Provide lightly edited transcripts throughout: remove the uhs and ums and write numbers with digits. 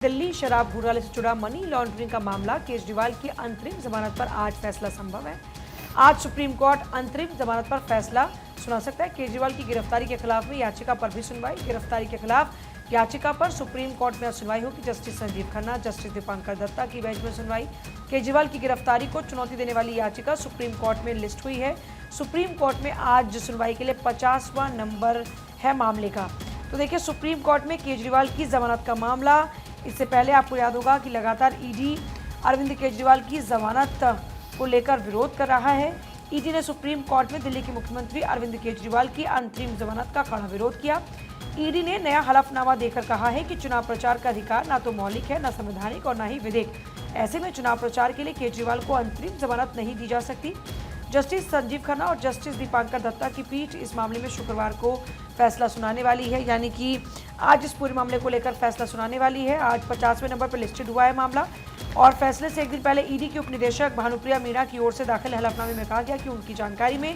दिल्ली शराब घोटाले से जुड़ा मनी लॉन्ड्रिंग का मामला, केजरीवाल की अंतरिम जमानत पर आज फैसला संभव है। आज सुप्रीम कोर्ट अंतरिम जमानत पर फैसला सुना सकता है। केजरीवाल की गिरफ्तारी के खिलाफ में याचिका पर भी सुनवाई। गिरफ्तारी के खिलाफ याचिका पर सुप्रीम कोर्ट में सुनवाई होगी। जस्टिस संजीव खन्ना, जस्टिस दीपांकर दत्ता की बेंच में सुनवाई। केजरीवाल की गिरफ्तारी को चुनौती देने वाली याचिका सुप्रीम कोर्ट में लिस्ट हुई है। सुप्रीम कोर्ट में आज सुनवाई के लिए 50वां नंबर है मामले का। तो देखिए, सुप्रीम कोर्ट में केजरीवाल की जमानत का मामला। इससे पहले आपको याद होगा कि लगातार ईडी अरविंद केजरीवाल की जमानत को लेकर विरोध कर रहा है। ईडी ने सुप्रीम कोर्ट में दिल्ली के मुख्यमंत्री अरविंद केजरीवाल की अंतरिम जमानत का कड़ा विरोध किया। ईडी ने नया हलफनामा देकर कहा है कि चुनाव प्रचार का अधिकार ना तो मौलिक है, न संवैधानिक और न ही विधिक। ऐसे में चुनाव प्रचार के लिए केजरीवाल को अंतरिम जमानत नहीं दी जा सकती। जस्टिस संजीव खन्ना और जस्टिस दीपांकर दत्ता की पीठ इस मामले में शुक्रवार को फैसला सुनाने वाली है, यानी कि आज इस पूरे मामले को लेकर फैसला सुनाने वाली है। आज 50वें नंबर पर लिस्टेड हुआ है मामला और फैसले से एक दिन पहले ईडी की उपनिदेशक भानुप्रिया मीणा की ओर से दाखिल हलफनामे में कहा गया कि उनकी जानकारी में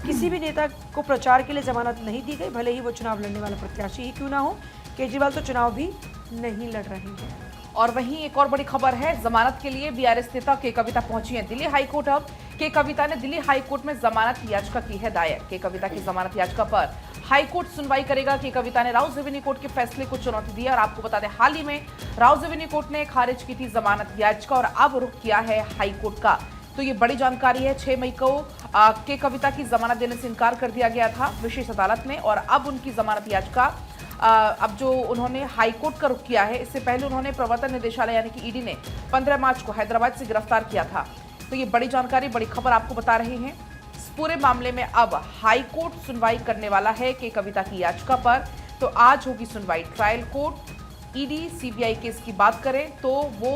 किसी भी नेता को प्रचार के लिए जमानत नहीं दी गई, भले ही वो चुनाव लड़ने वाला प्रत्याशी ही क्यों ना हो। केजरीवाल तो चुनाव भी नहीं लड़ रहे हैं। और वहीं एक और बड़ी खबर है, जमानत के लिए बीआरएस नेता के कविता पहुंची है दिल्ली हाईकोर्ट। अब के कविता ने दिल्ली हाईकोर्ट में जमानत याचिका की है दायर। के कविता की जमानत याचिका पर हाईकोर्ट सुनवाई करेगा। के कविता ने राउज रेवेन्यू कोर्ट के फैसले को चुनौती दी है और आपको बता दें, हाल ही में राउज रेवेन्यू कोर्ट ने खारिज की थी जमानत याचिका और अब रुख किया है हाईकोर्ट का। तो ये बड़ी जानकारी है। 6 मई को के कविता की जमानत देने से इनकार कर दिया गया था विशेष अदालत में और अब उनकी जमानत याचिका अब जो उन्होंने हाईकोर्ट का रुख किया है। इससे पहले उन्होंने प्रवर्तन निदेशालय यानी कि ईडी ने 15 मार्च को हैदराबाद से गिरफ्तार किया था। तो ये बड़ी जानकारी, बड़ी खबर आपको बता रहे हैं। इस पूरे मामले में अब हाईकोर्ट सुनवाई करने वाला है के कविता की याचिका पर। तो आज होगी सुनवाई। Trial court ED CBI case की बात करें तो वो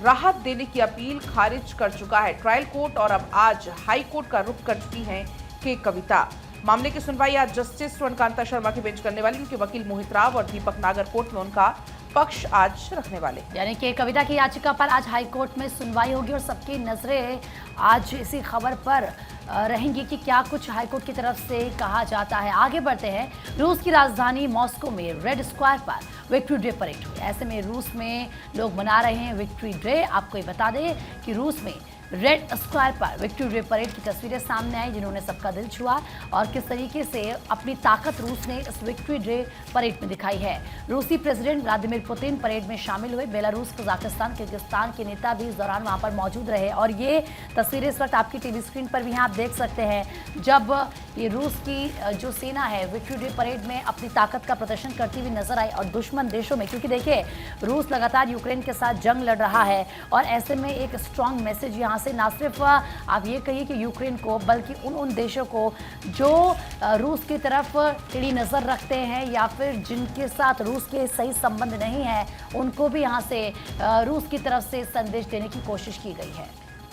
राहत देने की अपील खारिज कर चुका है ट्रायल कोर्ट और अब आज हाईकोर्ट का रुख कर चुकी है के कविता। मामले की सुनवाई आज जस्टिस स्वर्णकांता शर्मा की बेंच करने वाली। उनके वकील मोहित राव और दीपक नागर कोर्ट में उनका पक्ष आज रखने वाले। यानी कि कविता की याचिका पर आज हाईकोर्ट में सुनवाई होगी और सबकी नजरें आज इसी खबर पर रहेंगी कि क्या कुछ हाईकोर्ट की तरफ से कहा जाता है। आगे बढ़ते हैं। रूस की राजधानी मॉस्को में रेड स्क्वायर पर विक्ट्री डे परेड हुई। ऐसे में रूस में लोग मना रहे हैं विक्ट्री डे। आपको ये बता दें कि रूस में रेड स्क्वायर पर विक्ट्री डे परेड की तस्वीरें सामने आई, जिन्होंने सबका दिल छुआ और किस तरीके से अपनी ताकत रूस ने इस विक्ट्री डे परेड में दिखाई है। रूसी प्रेसिडेंट व्लादिमीर पुतिन परेड में शामिल हुए। बेलारूस, कजाकिस्तान, किर्गिस्तान के नेता भी इस दौरान वहां पर मौजूद रहे और ये तस्वीरें इस वक्त आपकी टीवी स्क्रीन पर भी आप देख सकते हैं, जब ये रूस की जो सेना है विक्ट्री डे परेड में अपनी ताकत का प्रदर्शन करती हुई नजर आई और दुश्मन देशों में, क्योंकि देखिए रूस लगातार यूक्रेन के साथ जंग लड़ रहा है और ऐसे में एक स्ट्रॉन्ग मैसेज यहाँ से ना सिर्फ आप ये कहिए कि यूक्रेन को, बल्कि उन देशों को जो रूस की तरफ टेढ़ी नज़र रखते हैं या फिर जिनके साथ रूस के सही संबंध नहीं है, उनको भी यहाँ से रूस की तरफ से संदेश देने की कोशिश की गई है।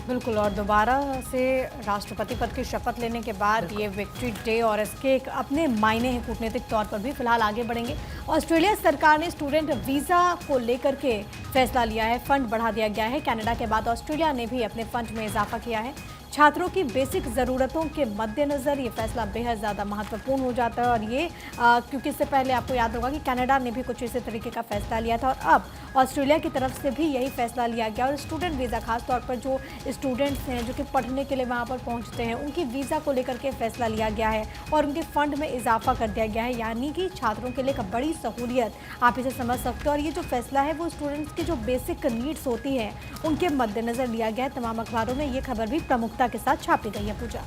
बिल्कुल, और दोबारा से राष्ट्रपति पद की शपथ लेने के बाद ये विक्ट्री डे और इसके एक अपने मायने हैं कूटनीतिक तौर पर भी। फिलहाल आगे बढ़ेंगे। ऑस्ट्रेलिया सरकार ने स्टूडेंट वीज़ा को लेकर के फैसला लिया है। फंड बढ़ा दिया गया है। कनाडा के बाद ऑस्ट्रेलिया ने भी अपने फंड में इजाफा किया है। छात्रों की बेसिक ज़रूरतों के मद्देनज़र ये फैसला बेहद ज़्यादा महत्वपूर्ण हो जाता है और ये क्योंकि इससे पहले आपको याद होगा कि कनाडा ने भी कुछ इसी तरीके का फैसला लिया था और अब ऑस्ट्रेलिया की तरफ से भी यही फैसला लिया गया। और स्टूडेंट वीज़ा, खासतौर पर जो स्टूडेंट्स हैं जो कि पढ़ने के लिए वहाँ पर पहुँचते हैं, उनकी वीज़ा को लेकर के फैसला लिया गया है और उनके फ़ंड में इजाफा कर दिया गया है, यानी कि छात्रों के लिए एक बड़ी सहूलियत आप इसे समझ सकते हो। और ये जो फैसला है वो स्टूडेंट्स की जो बेसिक नीड्स होती हैं उनके मद्देनज़र लिया गया है। तमाम अखबारों में ये खबर भी प्रमुखता के साथ छापी गई है। पूजा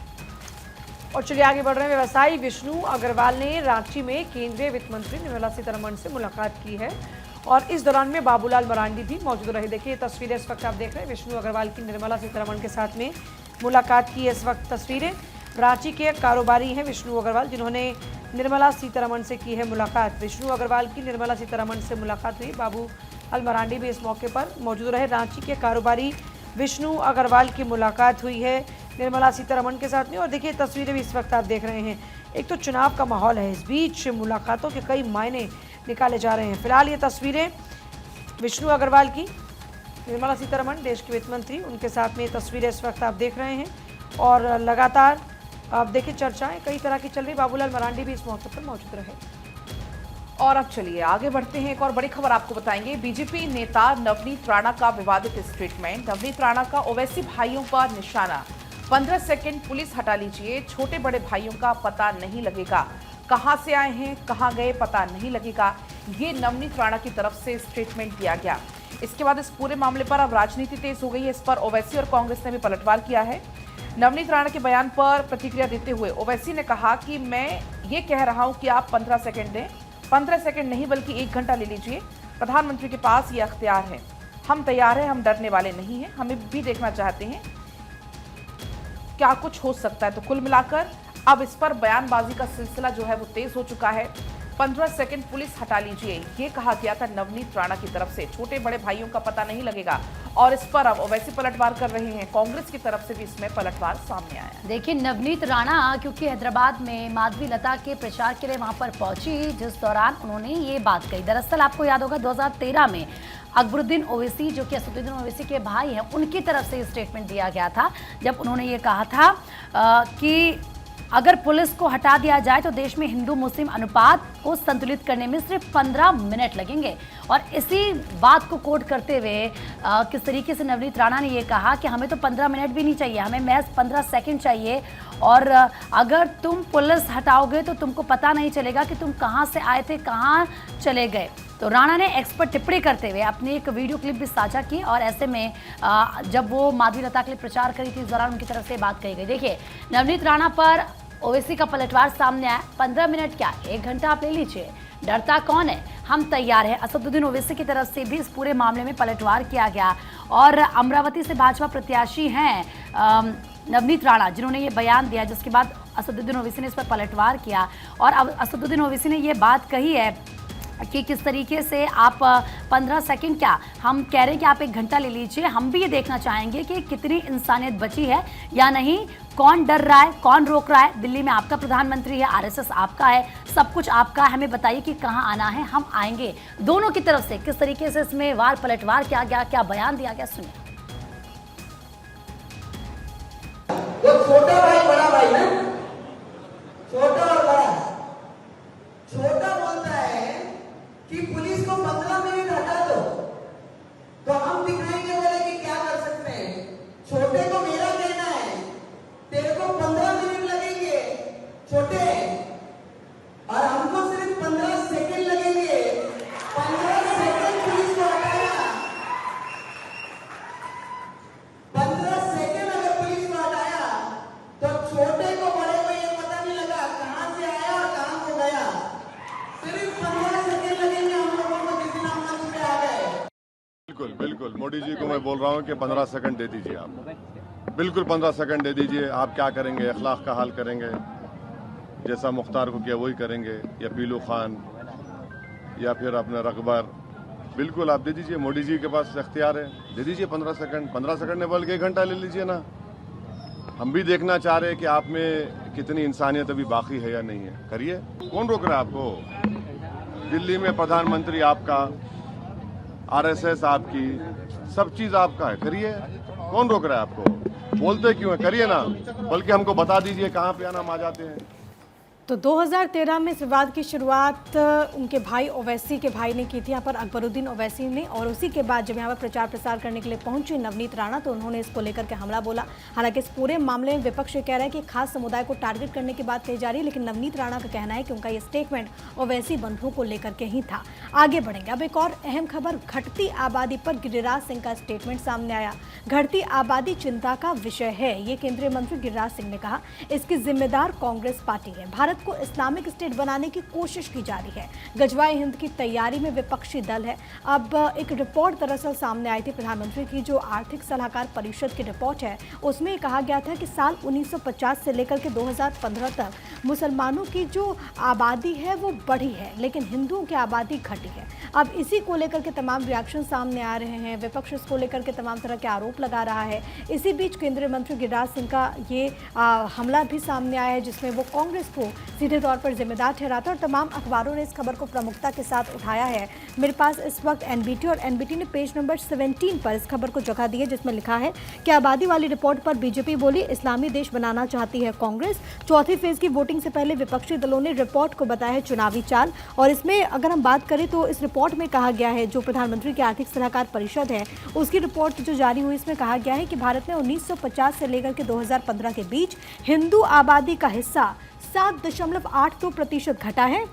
और चलिए आगे बढ़ रहे हैं। व्यवसायी विष्णु अग्रवाल ने रांची में केंद्रीय वित्त मंत्री निर्मला सीतारमण से मुलाकात की है और इस दौरान में बाबूलाल मरांडी भी मौजूद रहे। देखिए तस्वीरें इस वक्त आप देख रहे हैं, विष्णु अग्रवाल की निर्मला सीतारमण के साथ में मुलाकात की है। इस वक्त तस्वीरें रांची के कारोबारी हैं विष्णु अग्रवाल, जिन्होंने निर्मला सीतारमण से की है मुलाकात। विष्णु अग्रवाल की निर्मला सीतारमण से मुलाकात हुई। बाबूलाल मरांडी भी इस मौके पर मौजूद रहे। रांची के कारोबारी विष्णु अग्रवाल की मुलाकात हुई है निर्मला सीतारमण के साथ में। और देखिए तस्वीरें भी इस वक्त आप देख रहे हैं। एक तो चुनाव का माहौल है, इस बीच मुलाकातों के कई मायने निकाले जा रहे हैं। फिलहाल ये तस्वीरें विष्णु अग्रवाल की, निर्मला सीतारमण देश के वित्त मंत्री, उनके साथ में तस्वीरें इस वक्त आप देख रहे हैं और लगातार आप देखिए चर्चाएं कई तरह की चल रही। बाबूलाल मरांडी भी इस मौके पर मौजूद रहे। और अब चलिए आगे बढ़ते हैं। एक और बड़ी खबर आपको बताएंगे। बीजेपी नेता नवनीत राणा का विवादित स्टेटमेंट। नवनीत राणा का ओवैसी भाइयों पर निशाना। 15 सेकंड पुलिस हटा लीजिए, छोटे बड़े भाइयों का पता नहीं लगेगा, कहां से आए हैं कहां गए पता नहीं लगेगा, ये नवनीत राणा की तरफ से स्टेटमेंट दिया गया। इसके बाद इस पूरे मामले पर अब राजनीति तेज हो गई है। इस पर ओवैसी और कांग्रेस ने भी पलटवार किया है। नवनीत राणा के बयान पर प्रतिक्रिया देते हुए ओवैसी ने कहा कि मैं ये कह रहा हूं कि आप 15 सेकंड दें, 15 सेकंड नहीं बल्कि 1 घंटा ले लीजिए। प्रधानमंत्री के पास ये अख्तियार है, हम तैयार हैं, हम डरने वाले नहीं हैं, हमें भी देखना चाहते हैं क्या कुछ हो सकता है। तो कुल मिलाकर अब इस पर बयानबाजी का सिलसिला जो है वो तेज हो चुका है। 15 सेकंड पुलिस हटा लीजिए, ये कहा गया था नवनीत राणा की तरफ से, छोटे बड़े भाइयों का पता नहीं लगेगा। और इस पर अब ओवैसी पलटवार कर रहे हैं। कांग्रेस की तरफ से भी इसमें पलटवार सामने आया। देखिए, नवनीत राणा क्योंकि हैदराबाद में माधवी लता के प्रचार के लिए वहां पर पहुंची, जिस दौरान उन्होंने ये बात कही। दरअसल आपको याद होगा 2013 में अकबरुद्दीन ओवैसी, जो कि असदुद्दीन ओवैसी के भाई हैं, उनकी तरफ से ये स्टेटमेंट दिया गया था, जब उन्होंने ये कहा था कि अगर पुलिस को हटा दिया जाए तो देश में हिंदू मुस्लिम अनुपात को संतुलित करने में सिर्फ 15 मिनट लगेंगे। और इसी बात को कोट करते हुए किस तरीके से नवनीत राणा ने ये कहा कि हमें तो 15 मिनट भी नहीं चाहिए, हमें महज 15 सेकंड चाहिए। और अगर तुम पुलिस हटाओगे तो तुमको पता नहीं चलेगा कि तुम कहाँ से आए थे, कहाँ चले गए। तो राणा ने एक्स पर टिप्पणी करते हुए अपनी एक वीडियो क्लिप भी साझा की। और ऐसे में जब वो माधवी लता के लिए प्रचार करी थी, इस दौरान उनकी तरफ से बात कही गई। देखिए, नवनीत राणा पर ओवैसी का पलटवार सामने आया। 15 मिनट क्या, 1 घंटा आप ले लीजिए, डरता कौन है, हम तैयार हैं। असदुद्दीन ओवैसी की तरफ से भी इस पूरे मामले में पलटवार किया गया। और अमरावती से भाजपा प्रत्याशी हैं नवनीत राणा, जिन्होंने ये बयान दिया, जिसके बाद असदुद्दीन ओवैसी ने इस पर पलटवार किया। और अब असदुद्दीन ओवैसी ने ये बात कही है कि किस तरीके से आप 15 सेकंड क्या, हम कह रहे हैं कि आप 1 घंटा ले लीजिए, हम भी ये देखना चाहेंगे कि कितनी इंसानियत बची है या नहीं, कौन डर रहा है, कौन रोक रहा है। दिल्ली में आपका प्रधानमंत्री है, आरएसएस आपका है, सब कुछ आपका है, हमें बताइए कि कहाँ आना है, हम आएंगे। दोनों की तरफ से किस तरीके से इसमें वार पलटवार किया गया, क्या बयान दिया गया, सुनिए। छोटा भाई बड़ा भाई ना, छोटा और बड़ा। छोटा बोलता है कि पुलिस को 15 मिनट हटा दो, तो हम दिखाएंगे बोले कि क्या कर सकते हैं। छोटे को मेरा कहना है, तेरे को 15 मिनट लगेंगे छोटे, और हमको सिर्फ 15 सेकंड लगेंगे। 15 सेकंड पुलिस को हटाया, 15 सेकंड अगर पुलिस को हटाया तो छोटे को बड़े को ये पता नहीं लगा कहां से आया और कहां को गया। सिर्फ 15 सेकंड लगेंगे हम लोगों को, जिस दिन हम मंच पे आ गए। बिल्कुल बिल्कुल, मोदी जी को मैं बोल रहा हूँ कि 15 सेकंड दे दीजिए आप, बिल्कुल 15 सेकंड दे दीजिए। आप क्या करेंगे, अखलाक का हाल करेंगे, जैसा मुख्तार को किया वही करेंगे, या पीलू खान या फिर अपने रकबर, बिल्कुल आप दे दीजिए। मोदी जी के पास इख्तियार है, दे दीजिए 15 सेकंड। 15 सेकंड ने बल्कि 1 घंटा ले लीजिए ना। हम भी देखना चाह रहे हैं कि आप में कितनी इंसानियत अभी बाकी है या नहीं है। करिए, कौन रोक रहा है आपको। दिल्ली में प्रधानमंत्री आपका, आरएसएस आपकी, सब चीज आपका है, करिए। कौन रोक रहा है आपको, बोलते क्यों है, करिए ना। बल्कि हमको बता दीजिए कहाँ पे आना, हम आ जाते हैं। तो 2013 में इस विवाद की शुरुआत उनके भाई ओवैसी के भाई ने की थी, यहाँ पर अकबरुद्दीन ओवैसी ने। और उसी के बाद जब यहाँ पर प्रचार प्रसार करने के लिए पहुंची नवनीत राणा, तो उन्होंने इसको लेकर के हमला बोला। हालांकि इस पूरे मामले में विपक्ष कह रहा है कि खास समुदाय को टारगेट करने की बात कही जा रही है, लेकिन नवनीत राणा का कहना है कि उनका ये स्टेटमेंट ओवैसी बंधुओं को लेकर के ही था। आगे बढ़ेंगे। अब एक और अहम खबर, घटती आबादी पर गिरिराज सिंह का स्टेटमेंट सामने आया। घटती आबादी चिंता का विषय है, ये केंद्रीय मंत्री गिरिराज सिंह ने कहा। इसकी जिम्मेदार कांग्रेस पार्टी है। भारत को इस्लामिक स्टेट बनाने की कोशिश की जा रही है। गजवाए हिंद की तैयारी में विपक्षी दल है। अब एक रिपोर्ट दरअसल सामने आई थी प्रधानमंत्री की, जो आर्थिक सलाहकार परिषद की रिपोर्ट है, उसमें कहा गया था कि साल 1950 से लेकर के 2015 तक मुसलमानों की जो आबादी है वो बढ़ी है, लेकिन हिंदुओं की आबादी घटी है। अब इसी को लेकर के तमाम रिएक्शन सामने आ रहे हैं, विपक्ष इसको लेकर के तमाम तरह के आरोप लगा रहा है। इसी बीच केंद्रीय मंत्री गिरिराज सिंह का ये हमला भी सामने आया है, जिसमें वो कांग्रेस को सीधे तौर पर जिम्मेदार ठहराता है और तमाम अखबारों ने इस खबर को प्रमुखता के साथ उठाया है। मेरे पास इस वक्त एनबीटी और एनबीटी ने पेज नंबर 17 पर इस खबर को जगह दी है, जिसमें लिखा है कि आबादी वाली रिपोर्ट पर बीजेपी बोली इस्लामी देश बनाना चाहती है कांग्रेस। चौथी फेज की वोटिंग से पहले विपक्षी दलों ने रिपोर्ट को बताया है चुनावी चाल। और इसमें अगर हम बात करें तो इस रिपोर्ट में कहा गया है, जो प्रधानमंत्री की आर्थिक सलाहकार परिषद है उसकी रिपोर्ट जो जारी हुई, इसमें कहा गया है कि भारत में 1950 से लेकर के 2015 के बीच हिंदू आबादी का हिस्सा 7.82% घटा है।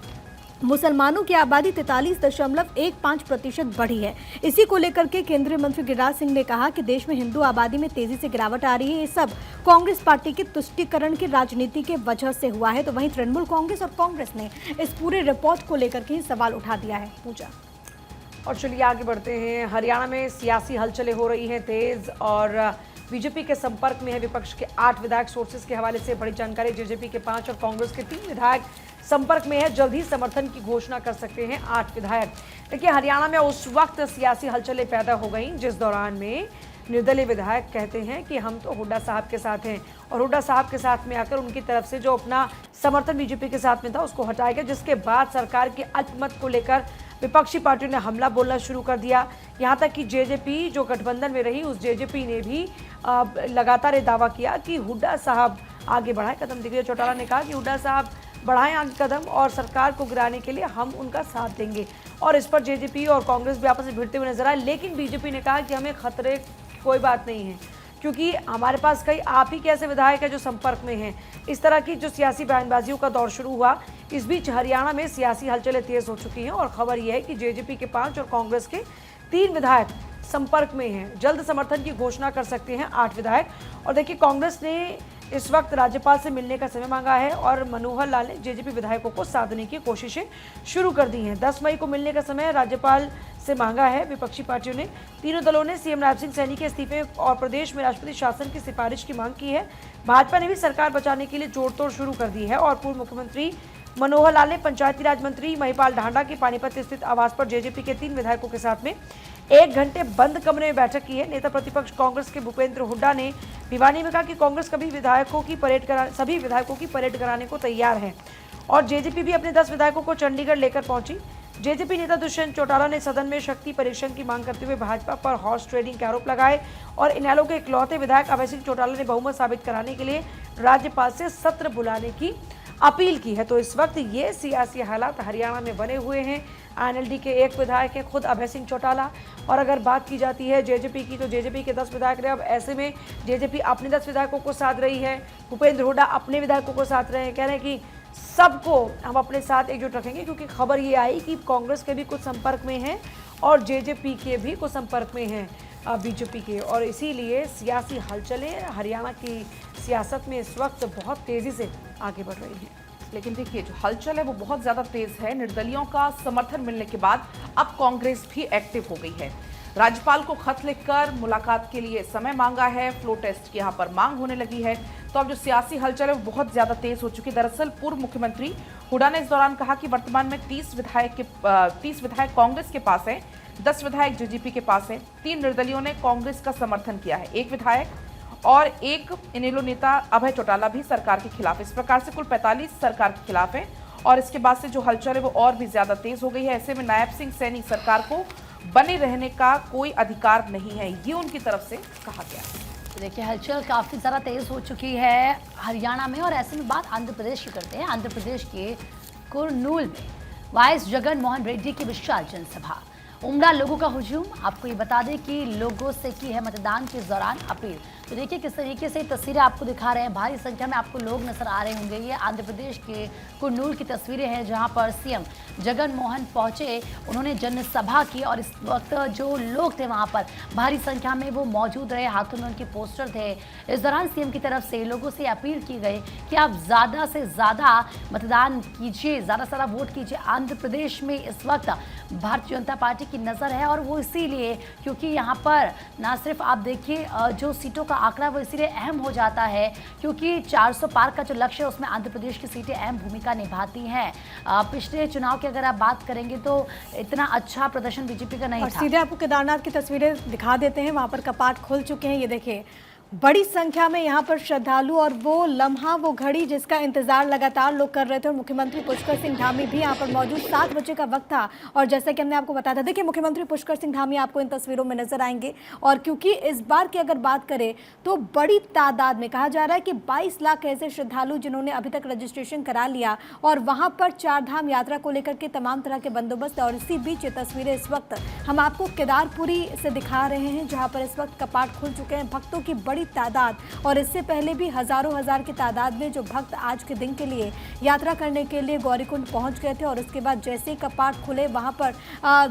मुसलमानों की आबादी 43.15% बढ़ी है। इसी को लेकर के केंद्रीय मंत्री गिरिराज सिंह ने कहा कि देश में हिंदू आबादी में तेजी से गिरावट आ रही है, ये सब कांग्रेस पार्टी की तुष्टीकरण की राजनीति के वजह से हुआ है। तो वहीं तृणमूल कांग्रेस और कांग्रेस ने इस पूरे रिपोर्ट को लेकर के सवाल उठा दिया है। पूजा, और चलिए आगे बढ़ते हैं। हरियाणा में सियासी हलचलें हो रही हैं तेज और बीजेपी के संपर्क में है विपक्ष के 8 विधायक। सोर्सेज के हवाले से बड़ी जानकारी, जेजेपी के 5 और कांग्रेस के 3 विधायक संपर्क में है। जल्द ही समर्थन की घोषणा कर सकते हैं 8 विधायक। देखिए, हरियाणा में उस वक्त सियासी हलचलें पैदा हो गई जिस दौरान में निर्दलीय विधायक कहते हैं कि हम तो हुड्डा साहब के साथ हैं, और हुड्डा साहब के साथ में आकर उनकी तरफ से जो अपना समर्थन बीजेपी के साथ में था उसको हटाया गया, जिसके बाद सरकार के अल्पमत को लेकर विपक्षी पार्टियों ने हमला बोलना शुरू कर दिया। यहाँ तक कि जेजेपी जो गठबंधन में रही, उस जेजेपी ने भी लगातार ये दावा किया कि हुड्डा साहब आगे बढ़ाए कदम। दिग्विजय चौटाला ने कहा कि हुड्डा साहब बढ़ाएं आगे कदम और सरकार को गिराने के लिए हम उनका साथ देंगे। और इस पर जेजेपी और कांग्रेस भी आपस में भिड़ते हुए नजर आए, लेकिन बीजेपी ने कहा कि हमें खतरे कोई बात नहीं है, क्योंकि हमारे पास कई आप ही के ऐसे विधायक हैं जो संपर्क में हैं। इस तरह की जो सियासी बयानबाजियों का दौर शुरू हुआ। इस बीच हरियाणा में सियासी हलचलें तेज हो चुकी हैं और खबर यह है कि जेजेपी के 5 और कांग्रेस के 3 विधायक संपर्क में हैं। जल्द समर्थन की घोषणा कर सकते हैं 8 विधायक। और देखिए, कांग्रेस ने इस वक्त राज्यपाल से मिलने का समय मांगा है और मनोहर लाल ने जेजेपी विधायकों को साधने की कोशिशें शुरू कर दी हैं। 10 मई को मिलने का समय राज्यपाल से मांगा है विपक्षी पार्टियों ने। तीनों दलों ने सीएम राज सिंह सैनी के इस्तीफे और प्रदेश में राष्ट्रपति शासन की सिफारिश की मांग की है। भाजपा ने भी सरकार बचाने के लिए जोड़तोड़ शुरू कर दी है और पूर्व मुख्यमंत्री मनोहर लाल ने पंचायती राज मंत्री महिपाल ढांडा की पानीपत स्थित आवास पर जेजेपी के 3 विधायकों के साथ में 1 घंटे बंद कमरे में बैठक की है। नेता प्रतिपक्ष कांग्रेस के भूपेंद्र हुड्डा ने भिवानी में कहा कि कांग्रेस सभी विधायकों की परेड कराने को तैयार है और जेजेपी भी अपने 10 विधायकों को चंडीगढ़ लेकर पहुंची। जेजेपी नेता दुष्यंत चौटाला ने सदन में शक्ति परीक्षण की मांग करते हुए भाजपा पर हॉर्स ट्रेडिंग के आरोप लगाए और इनेलो के इकलौते विधायक अभय सिंह चौटाला ने बहुमत साबित कराने के लिए राज्यपाल से सत्र बुलाने की अपील की है। तो इस वक्त ये सियासी हालात हरियाणा में बने हुए हैं। आईएनएलडी के 1 विधायक हैं खुद अभय सिंह चौटाला। और अगर बात की जाती है जेजेपी की, तो जेजेपी के 10 विधायक रहे। अब ऐसे में जेजेपी अपने 10 विधायकों को साथ रही है, भूपेंद्र हुड्डा अपने विधायकों को साथ रहे हैं, कह रहे हैं कि सबको हम अपने साथ एकजुट रखेंगे, क्योंकि खबर ये आई कि कांग्रेस के भी कुछ संपर्क में हैं और जेजेपी के भी कुछ संपर्क में हैं बीजेपी के। और इसीलिए सियासी हलचलें हरियाणा की सियासत में इस वक्त बहुत तेजी से आगे बढ़ रही हैं। लेकिन देखिए, जो हलचल है वो बहुत ज्यादा तेज है। निर्दलियों का समर्थन मिलने के बाद अब कांग्रेस भी एक्टिव हो गई है। राज्यपाल को खत लिखकर मुलाकात के लिए समय मांगा है। फ्लो टेस्ट की यहाँ पर मांग होने लगी है। तो अब जो सियासी हलचल है वो बहुत ज्यादा तेज हो चुकी है। दरअसल पूर्व मुख्यमंत्री हुड्डा ने इस दौरान कहा कि वर्तमान में 30 विधायक कांग्रेस के पास है, 10 विधायक जेजेपी के पास है। 3 निर्दलियों ने कांग्रेस का समर्थन किया है, 1 विधायक और 1 इनेलो नेता अभय चौटाला भी सरकार के खिलाफ। इस प्रकार से कुल 45 सरकार के खिलाफ है और इसके बाद से जो हलचल है वो और भी ज्यादा तेज हो गई है। ऐसे में नायब सिंह सैनी सरकार को बने रहने का कोई अधिकार नहीं है, ये उनकी तरफ से कहा गया है। तो देखिए, हलचल काफ़ी ज़्यादा तेज़ हो चुकी है हरियाणा में। और ऐसे में बात आंध्र प्रदेश की करते हैं। आंध्र प्रदेश के कुरनूल में वाइस जगन मोहन रेड्डी की विशाल जनसभा, उमड़ा लोगों का हुजूम। आपको ये बता दें कि लोगों से की है मतदान के दौरान अपील। तो देखिए किस तरीके से तस्वीरें आपको दिखा रहे हैं। भारी संख्या में आपको लोग नजर आ रहे होंगे। ये आंध्र प्रदेश के कुरनूल की तस्वीरें हैं जहां पर सीएम जगन मोहन पहुंचे, उन्होंने जनसभा की और इस वक्त जो लोग थे वहां पर भारी संख्या में वो मौजूद रहे, हाथों में उनके पोस्टर थे। इस दौरान सीएम की तरफ से लोगों से अपील की गई कि आप ज़्यादा से ज़्यादा मतदान कीजिए, ज़्यादा से ज़्यादा वोट कीजिए। आंध्र प्रदेश में इस वक्त भारतीय जनता पार्टी की नज़र है और वो इसीलिए क्योंकि यहाँ पर ना सिर्फ आप देखिए जो सीटों का आंकड़ा वो इसीलिए अहम हो जाता है क्योंकि 400 पार का जो लक्ष्य है उसमें आंध्र प्रदेश की सीटें अहम भूमिका निभाती हैं। पिछले चुनाव की अगर आप बात करेंगे तो इतना अच्छा प्रदर्शन बीजेपी का नहीं था। सीधे आपको केदारनाथ की तस्वीरें दिखा देते हैं, वहाँ पर कपाट खुल चुके हैं। ये देखिए बड़ी संख्या में यहाँ पर श्रद्धालु और वो लम्हा, वो घड़ी जिसका इंतजार लगातार लोग कर रहे थे, और मुख्यमंत्री पुष्कर सिंह धामी भी यहाँ पर मौजूद। 7 बजे का वक्त था और जैसा कि हमने आपको बताया था, देखिए मुख्यमंत्री पुष्कर सिंह धामी आपको इन तस्वीरों में नजर आएंगे। और क्योंकि इस बार की अगर बात करें तो बड़ी तादाद में कहा जा रहा है कि 22 लाख ऐसे श्रद्धालु जिन्होंने अभी तक रजिस्ट्रेशन करा लिया, और वहाँ पर 4 धाम यात्रा को लेकर के तमाम तरह के बंदोबस्त। और इसी बीच ये तस्वीरें इस वक्त हम आपको केदारपुरी से दिखा रहे हैं, जहाँ पर इस वक्त कपाट खुल चुके हैं। भक्तों की बड़ी तादाद, और इससे पहले भी हजारों हजार की तादाद में जो भक्त आज के दिन के लिए यात्रा करने के लिए गौरीकुंड पहुंच गए थे। और उसके बाद जैसे ही कपाट खुले वहां पर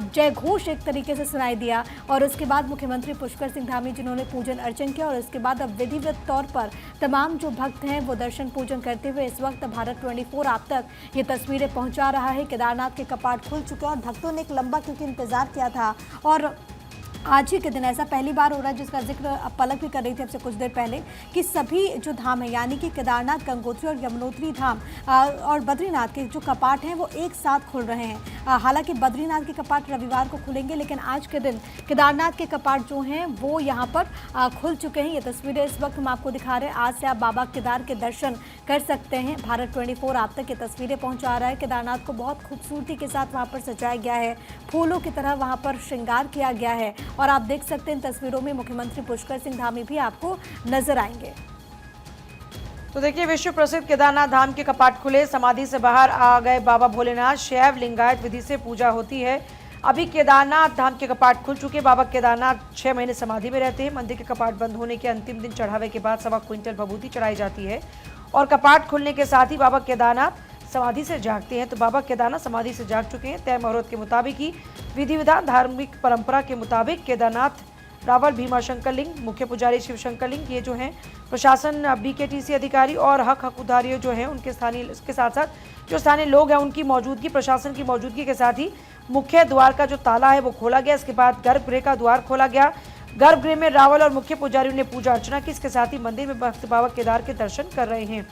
जय घोष एक तरीके से सुनाई दिया, और उसके बाद मुख्यमंत्री पुष्कर सिंह धामी जिन्होंने पूजन अर्चन किया, और उसके बाद अब विधिवत तौर पर तमाम जो भक्त हैं वो दर्शन पूजन करते हुए इस वक्त भारत 24 आप तक ये तस्वीरें पहुंचा रहा है। केदारनाथ के कपाट खुल चुके हैं और भक्तों ने एक लंबा क्योंकि इंतजार किया था, और आज ही के दिन ऐसा पहली बार हो रहा है, जिसका जिक्र पलक भी कर रही थी आपसे कुछ देर पहले, कि सभी जो धाम है यानी कि केदारनाथ, गंगोत्री और यमुनोत्री धाम और बद्रीनाथ के जो कपाट हैं वो एक साथ खुल रहे हैं। हालांकि बद्रीनाथ के कपाट रविवार को खुलेंगे, लेकिन आज के दिन केदारनाथ के कपाट जो हैं वो यहाँ पर खुल चुके हैं। ये तस्वीरें इस वक्त हम आपको दिखा रहे हैं। आज से आप बाबा केदार के दर्शन कर सकते हैं। भारत 24 आप तक ये तस्वीरें पहुँचा रहा है। केदारनाथ को बहुत खूबसूरती के साथ वहाँ पर सजाया गया है, फूलों की तरह वहाँ पर श्रृंगार किया गया है, और आप देख सकते हैं इन तस्वीरों में मुख्यमंत्री पुष्कर सिंह धामी भी आपको नजर आएंगे। तो देखिए, विश्व प्रसिद्ध केदारनाथ धाम के कपाट खुले, समाधि से बाहर आ गए बाबा भोलेनाथ। शैव लिंगायत विधि से पूजा होती है। अभी केदारनाथ धाम के कपाट खुल चुके। बाबा केदारनाथ 6 महीने समाधि में रहते हैं। मंदिर के कपाट बंद होने के अंतिम दिन चढ़ावे के बाद 1.25 क्विंटल भभूति चढ़ाई जाती है, और कपाट खुलने के साथ ही बाबा केदारनाथ समाधि से जागते हैं। तो बाबा केदारनाथ समाधि से जाग चुके हैं। तय मुहूर्त के मुताबिक ही विधि विधान धार्मिक परंपरा के मुताबिक केदारनाथ रावल भीमा शंकर लिंग, मुख्य पुजारी शिव शंकर लिंग, ये जो हैं प्रशासन BKTC अधिकारी और हकदारियों जो हैं उनके स्थानीय, इसके साथ साथ जो स्थानीय लोग हैं उनकी मौजूदगी, प्रशासन की मौजूदगी के साथ ही मुख्य द्वार का जो ताला है वो खोला गया। इसके बाद गर्भगृह का द्वार खोला गया। गर्भगृह में रावल और मुख्य पुजारियों ने पूजा अर्चना की। इसके साथ ही मंदिर में भक्त बाबा केदार के दर्शन कर रहे हैं।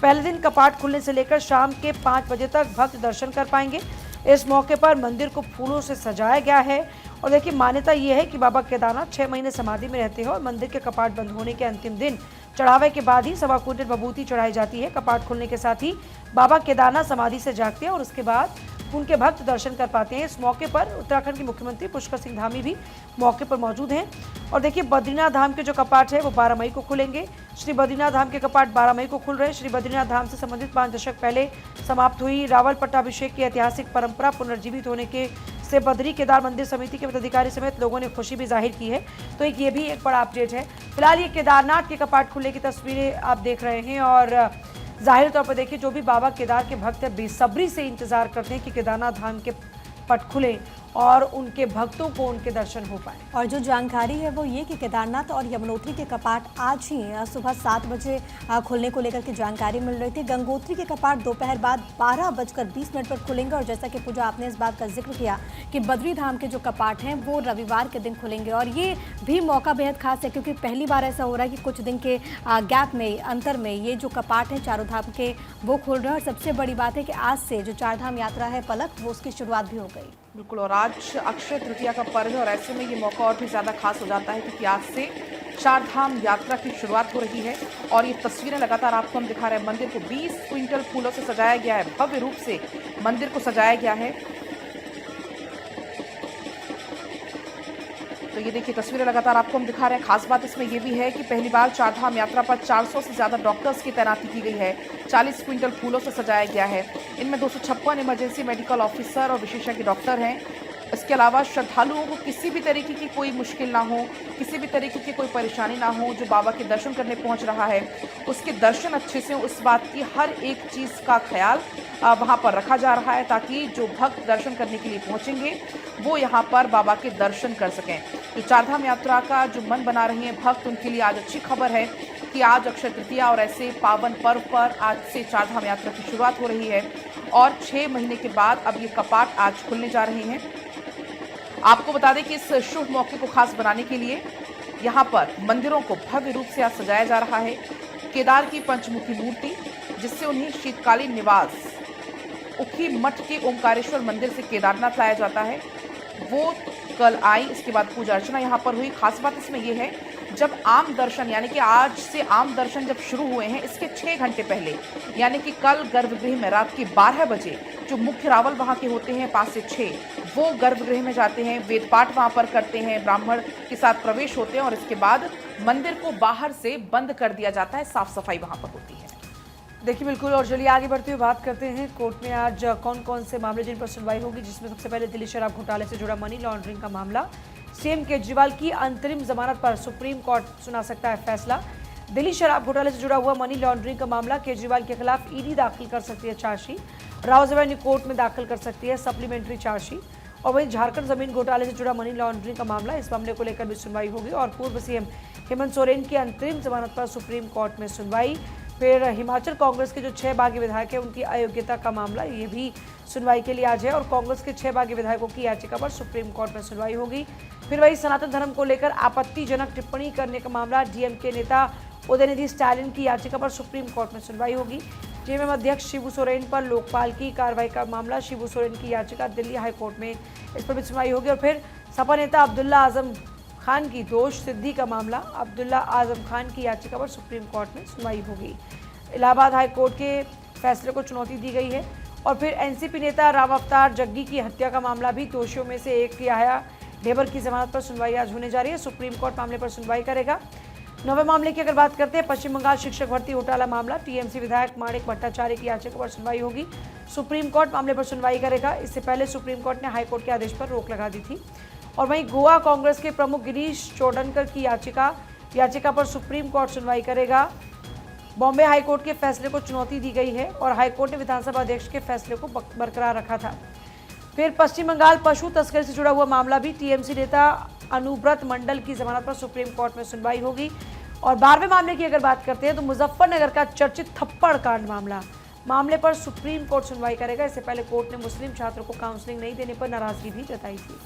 पहले दिन कपाट खुलने से लेकर शाम के 5 बजे तक भक्त दर्शन कर पाएंगे। इस मौके पर मंदिर को फूलों से सजाया गया है। और देखिए, मान्यता ये है कि बाबा केदारनाथ 6 महीने समाधि में रहते हैं, और मंदिर के कपाट बंद होने के अंतिम दिन चढ़ावे के बाद ही 1.25 क्विंटल भभूति चढ़ाई जाती है। कपाट खुलने के साथ ही बाबा केदारनाथ समाधि से जागते हैं और उसके बाद उनके भक्त दर्शन कर पाते हैं। इस मौके पर उत्तराखंड के मुख्यमंत्री पुष्कर सिंह धामी भी मौके पर मौजूद हैं। और देखिए, बद्रीनाथ धाम के जो कपाट है वो 12 मई को खुलेंगे। श्री बद्रीनाथ धाम के कपाट 12 मई को खुल रहे हैं। श्री बद्रीनाथ धाम से संबंधित 5 दशक पहले समाप्त हुई रावल पट्टाभिषेक की ऐतिहासिक परंपरा पुनर्जीवित होने के से बद्री केदार मंदिर समिति के पदाधिकारी समेत लोगों ने खुशी भी जाहिर की है। तो ये भी एक बड़ा अपडेट है। फिलहाल ये केदारनाथ के कपाट खुलने की तस्वीरें आप देख रहे हैं, और जाहिर तौर पर देखिए, जो भी बाबा केदार के भक्त हैं बेसब्री से इंतजार करते हैं कि केदारनाथ धाम के पट खुले और उनके भक्तों को उनके दर्शन हो पाए। और जो जानकारी है वो ये कि केदारनाथ और यमुनोत्री के कपाट आज ही सुबह 7 बजे खुलने को लेकर के जानकारी मिल रही थी। गंगोत्री के कपाट दोपहर बाद 12:20 पर खुलेंगे, और जैसा कि पूजा आपने इस बात का जिक्र किया कि बद्री धाम के जो कपाट हैं वो रविवार के दिन खुलेंगे। और ये भी मौका बेहद खास है, क्योंकि पहली बार ऐसा हो रहा है कि कुछ दिन के गैप में, अंतर में ये जो कपाट हैं चारों धाम के वो खुल रहे हैं। और सबसे बड़ी बात है कि आज से जो 4 धाम यात्रा है पलक, वो उसकी शुरुआत भी हो गई। बिल्कुल, और आज अक्षय तृतीया का पर्व है, और ऐसे में ये मौका और भी ज़्यादा खास हो जाता है क्योंकि आज से 4 धाम यात्रा की शुरुआत हो रही है। और ये तस्वीरें लगातार आपको हम दिखा रहे हैं। मंदिर को 20 क्विंटल फूलों से सजाया गया है, भव्य रूप से मंदिर को सजाया गया है। तो ये देखिए, तस्वीरें लगातार आपको हम दिखा रहे हैं। खास बात इसमें ये भी है कि पहली बार 4 धाम यात्रा पर 400 से ज़्यादा डॉक्टर्स की तैनाती की गई है। 40 क्विंटल फूलों से सजाया गया है। इनमें 256 इमरजेंसी मेडिकल ऑफिसर और विशेषज्ञ डॉक्टर हैं। इसके अलावा श्रद्धालुओं को किसी भी तरीके की कोई मुश्किल ना हो, किसी भी तरीके की कोई परेशानी ना हो, जो बाबा के दर्शन करने पहुंच रहा है उसके दर्शन अच्छे से, उस बात की हर एक चीज़ का ख्याल वहां पर रखा जा रहा है, ताकि जो भक्त दर्शन करने के लिए पहुंचेंगे वो यहां पर बाबा के दर्शन कर सकें। जो 4 धाम यात्रा का जो मन बना रहे हैं भक्त, उनके लिए आज अच्छी खबर है कि आज अक्षय तृतीया और ऐसे पावन पर्व पर आज से 4 धाम यात्रा की शुरुआत हो रही है। और 6 महीने के बाद अब ये कपाट आज खुलने जा रहे हैं। आपको बता दें कि इस शुभ मौके को खास बनाने के लिए यहाँ पर मंदिरों को भव्य रूप से आज सजाया जा रहा है। केदार की पंचमुखी मूर्ति, जिससे उन्हें शीतकालीन निवास उखी मठ के ओंकारेश्वर मंदिर से केदारनाथ लाया जाता है, वो कल आई, इसके बाद पूजा अर्चना यहाँ पर हुई। खास बात इसमें यह है, जब आम दर्शन यानी कि आज से आम दर्शन जब शुरू हुए हैं, इसके 6 घंटे पहले यानी कि कल गर्भगृह में रात के 12 बजे जो मुख्य रावल वहाँ के होते हैं 5 से 6, वो गर्भगृह में जाते हैं, वेद पाठ वहाँ पर करते हैं, ब्राह्मण के साथ प्रवेश होते हैं और इसके बाद मंदिर को बाहर से बंद कर दिया जाता है, साफ सफाई वहाँ पर होती है। देखिए बिल्कुल, और चलिए आगे बढ़ते हुए बात करते हैं कोर्ट में आज कौन कौन से मामले जिन पर सुनवाई होगी, जिसमें सबसे पहले दिल्ली शराब घोटाले से जुड़ा मनी लॉन्ड्रिंग का मामला। सीएम केजरीवाल की अंतरिम जमानत पर सुप्रीम कोर्ट सुना सकता है फैसला। दिल्ली शराब घोटाले से जुड़ा हुआ मनी लॉन्ड्रिंग का मामला, केजरीवाल के खिलाफ ईडी दाखिल कर सकती है चार्जशीट, राउज एवेन्यू कोर्ट में दाखिल कर सकती है सप्लीमेंट्री चार्जशीट। और वहीं झारखंड जमीन घोटाले से जुड़ा मनी लॉन्ड्रिंग का मामला, इस मामले को लेकर भी सुनवाई होगी। और पूर्व सीएम हेमंत सोरेन की अंतरिम जमानत पर सुप्रीम कोर्ट में सुनवाई। फिर हिमाचल कांग्रेस के जो 6 बागी विधायक हैं उनकी अयोग्यता का मामला, ये भी सुनवाई के लिए आज है और कांग्रेस के 6 बागी विधायकों की याचिका पर सुप्रीम कोर्ट में सुनवाई होगी। फिर वही सनातन धर्म को लेकर आपत्तिजनक टिप्पणी करने का मामला, डीएमके नेता उदयनिधि स्टालिन की याचिका पर सुप्रीम कोर्ट में सुनवाई होगी। जेएमएम अध्यक्ष शिबू सोरेन पर लोकपाल की कार्रवाई का मामला, शिबू सोरेन की याचिका दिल्ली हाईकोर्ट में, इस पर भी सुनवाई होगी। और फिर सपा नेता अब्दुल्ला आजम खान की दोष सिद्धि का मामला, अब्दुल्ला आजम खान की याचिका पर सुप्रीम कोर्ट में सुनवाई होगी। इलाहाबाद हाई कोर्ट के फैसले को चुनौती दी गई है। और फिर एनसीपी नेता राम अवतार जग्गी की हत्या का मामला भी, दोषियों में से एक याह्या ढेबर की जमानत पर सुनवाई आज होने जा रही है। सुप्रीम कोर्ट मामले पर सुनवाई करेगा। 9वें मामले की अगर बात करते हैं, पश्चिम बंगाल शिक्षक भर्ती घोटाला मामला, टीएमसी विधायक माणिक भट्टाचार्य की याचिका पर सुनवाई होगी। सुप्रीम कोर्ट मामले पर सुनवाई करेगा। इससे पहले सुप्रीम कोर्ट ने हाईकोर्ट के आदेश पर रोक लगा दी थी। और वहीं गोवा कांग्रेस के प्रमुख गिरीश चोडनकर की याचिका पर सुप्रीम कोर्ट सुनवाई करेगा। बॉम्बे हाईकोर्ट के फैसले को चुनौती दी गई है और हाईकोर्ट ने विधानसभा अध्यक्ष के फैसले को बरकरार रखा था। फिर पश्चिम बंगाल पशु तस्करी से जुड़ा हुआ मामला भी, टीएमसी नेता अनुब्रत मंडल की जमानत पर सुप्रीम कोर्ट में सुनवाई होगी। और 12वें मामले की अगर बात करते हैं तो मुजफ्फरनगर का चर्चित थप्पड़ कांड मामले पर सुप्रीम कोर्ट सुनवाई करेगा। इससे पहले कोर्ट ने मुस्लिम छात्रों को काउंसलिंग नहीं देने पर नाराजगी भी जताई थी।